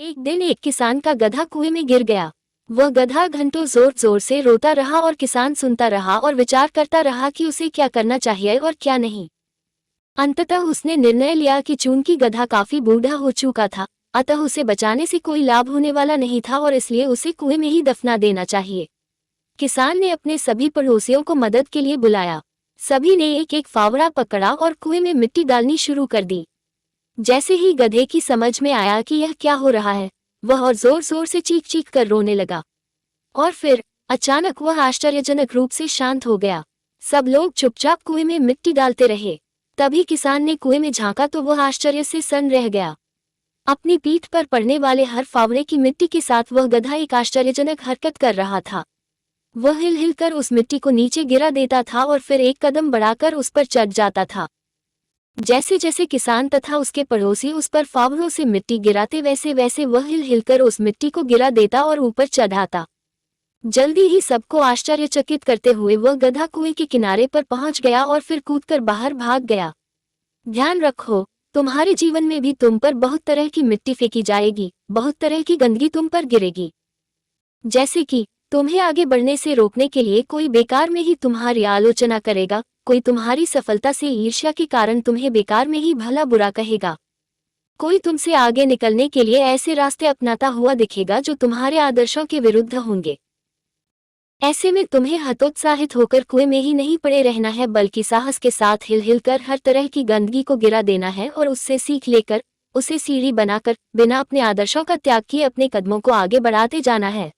एक दिन एक किसान का गधा कुएं में गिर गया। वह गधा घंटों जोर जोर से रोता रहा और किसान सुनता रहा और विचार करता रहा कि उसे क्या करना चाहिए और क्या नहीं। अंततः उसने निर्णय लिया कि चूंकि गधा काफी बूढ़ा हो चुका था, अतः उसे बचाने से कोई लाभ होने वाला नहीं था और इसलिए उसे कुएं में ही दफना देना चाहिए। किसान ने अपने सभी पड़ोसियों को मदद के लिए बुलाया। सभी ने एक एक फावड़ा पकड़ा और कुएं में मिट्टी डालनी शुरू कर दी। जैसे ही गधे की समझ में आया कि यह क्या हो रहा है, वह और जोर जोर से चीख चीख कर रोने लगा। और फिर अचानक वह आश्चर्यजनक रूप से शांत हो गया। सब लोग चुपचाप कुएं में मिट्टी डालते रहे। तभी किसान ने कुएं में झांका तो वह आश्चर्य से सन्न रह गया। अपनी पीठ पर पड़ने वाले हर फावड़े की मिट्टी के साथ वह गधा एक आश्चर्यजनक हरकत कर रहा था। वह हिल हिल कर उस मिट्टी को नीचे गिरा देता था और फिर एक कदम बढ़ाकर उस पर चढ़ जाता था। जैसे जैसे किसान तथा उसके पड़ोसी उस पर फावड़ों से मिट्टी गिराते वैसे वैसे वह हिल हिलकर उस मिट्टी को गिरा देता और ऊपर चढ़ाता। जल्दी ही सबको आश्चर्यचकित करते हुए वह गधा कुएं के किनारे पर पहुंच गया और फिर कूदकर बाहर भाग गया। ध्यान रखो, तुम्हारे जीवन में भी तुम पर बहुत तरह की मिट्टी फेंकी जाएगी, बहुत तरह की गंदगी तुम पर गिरेगी। जैसे कि तुम्हें आगे बढ़ने से रोकने के लिए कोई बेकार में ही तुम्हारी आलोचना करेगा, कोई तुम्हारी सफलता से ईर्ष्या के कारण तुम्हें बेकार में ही भला बुरा कहेगा। कोई तुमसे आगे निकलने के लिए ऐसे रास्ते अपनाता हुआ दिखेगा जो तुम्हारे आदर्शों के विरुद्ध होंगे। ऐसे में तुम्हें हतोत्साहित होकर कुएं में ही नहीं पड़े रहना है, बल्कि साहस के साथ हिल हिल कर हर तरह की गंदगी को गिरा देना है और उससे सीख लेकर, उसे सीढ़ी बनाकर, बिना अपने आदर्शों का त्याग किए अपने कदमों को आगे बढ़ाते जाना है।